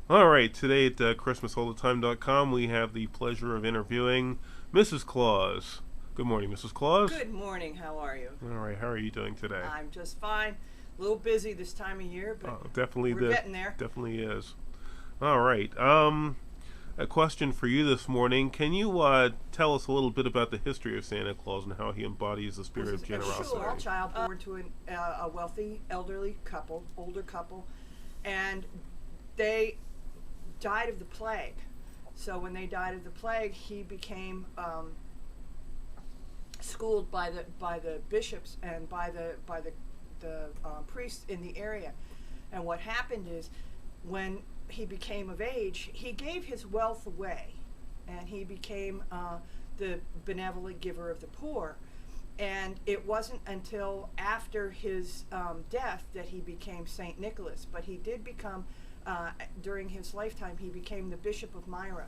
All right, today at ChristmasAllTheTime.com we have the pleasure of interviewing Mrs. Claus. Good morning, Mrs. Claus. Good morning. How are you? All right, how are you doing today? I'm just fine. A little busy this time of year, but Definitely we're getting there. Definitely is. All right. A question for you this morning. Can you tell us a little bit about the history of Santa Claus and how he embodies the spirit of generosity? Sure. Small child born to a wealthy, elderly couple, older couple, and they died of the plague. So when they died of the plague, he became schooled by the bishops and by the priests in the area. And what happened is, when he became of age, he gave his wealth away, and he became the benevolent giver of the poor. And it wasn't until after his death that he became Saint Nicholas, but he did become, during his lifetime, he became the Bishop of Myra.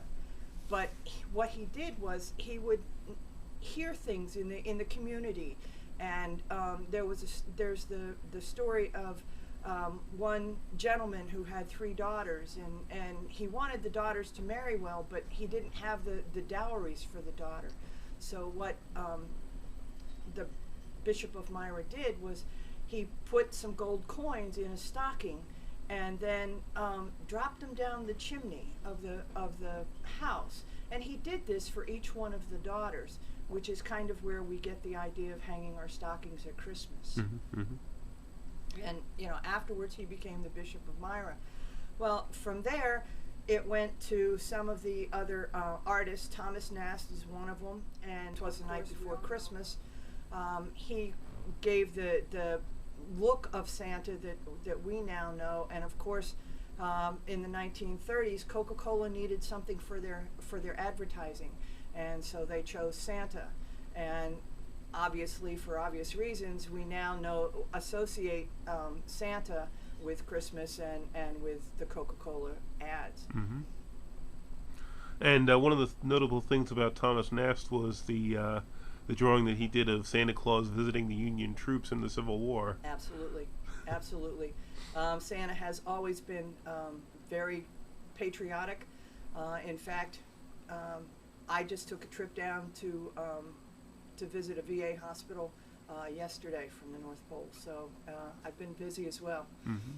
But what he did was he would hear things in the community, and there's the story of one gentleman who had 3 daughters, and he wanted the daughters to marry well, but he didn't have the dowries for the daughter. So what the Bishop of Myra did was he put some gold coins in a stocking and then dropped them down the chimney of the house. And he did this for each one of the daughters, which is kind of where we get the idea of hanging our stockings at Christmas. Mm-hmm, mm-hmm. And afterwards he became the Bishop of Myra. Well, from there it went to some of the other artists. Thomas Nast is one of them, and 'Twas the Night Before Christmas. He gave the look of Santa that we now know. And of course, in the 1930s, Coca-Cola needed something for their advertising, and so they chose Santa. And obviously, for obvious reasons, we now associate Santa with Christmas and with the Coca-Cola ads. Mm-hmm. And one of the notable things about Thomas Nast was the drawing that he did of Santa Claus visiting the Union troops in the Civil War. Absolutely, absolutely. Santa has always been very patriotic. In fact, I just took a trip down to visit a VA hospital yesterday from the North Pole, so I've been busy as well. Mm-hmm.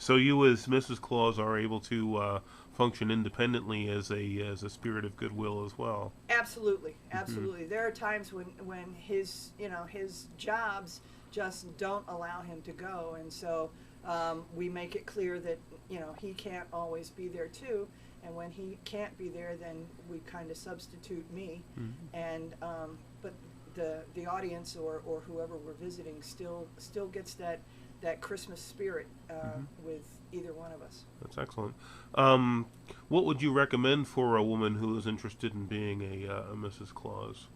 So you, as Mrs. Claus, are able to function independently as a spirit of goodwill as well. Absolutely, absolutely. Mm-hmm. There are times when his jobs just don't allow him to go, and so we make it clear that he can't always be there too. And when he can't be there, then we kind of substitute me. Mm-hmm. And but the audience or whoever we're visiting still gets that Christmas spirit mm-hmm. with either one of us. That's excellent. What would you recommend for a woman who is interested in being a Mrs. Claus?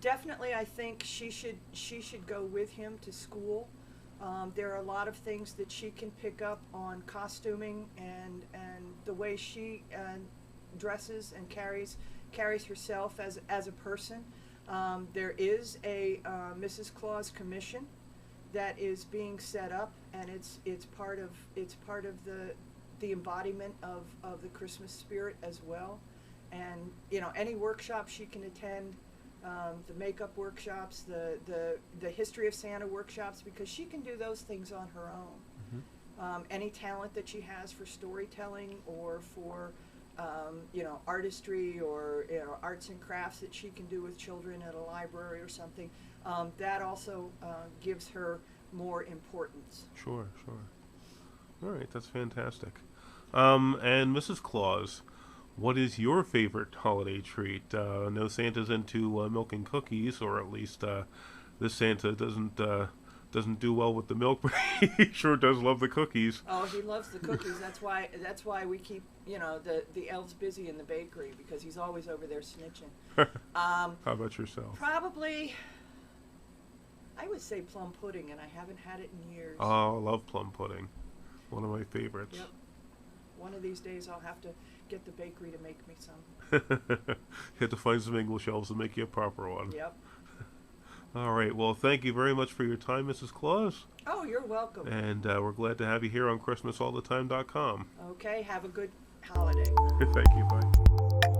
Definitely, I think she should go with him to school. There are a lot of things that she can pick up on costuming and the way she dresses and carries herself as a person. There is a Mrs. Claus commission that is being set up, and it's part of the embodiment of the Christmas spirit as well. And any workshop she can attend. The makeup workshops, the history of Santa workshops, because she can do those things on her own. Mm-hmm. Any talent that she has for storytelling or for artistry or arts and crafts that she can do with children at a library or something, that also gives her more importance. Sure. All right, that's fantastic. And Mrs. Claus, what is your favorite holiday treat? I know Santa's into milk and cookies, or at least this Santa doesn't do well with the milk, but he sure does love the cookies. Oh, he loves the cookies. That's why we keep the elves busy in the bakery, because he's always over there snitching. How about yourself? Probably, I would say plum pudding, and I haven't had it in years. Oh, I love plum pudding. One of my favorites. Yep. One of these days I'll have to get the bakery to make me some. You have to find some English elves to make you a proper one. Yep. All right. Well, thank you very much for your time, Mrs. Claus. Oh, you're welcome. And we're glad to have you here on ChristmasAllTheTime.com. Okay, have a good holiday. Thank you. Bye.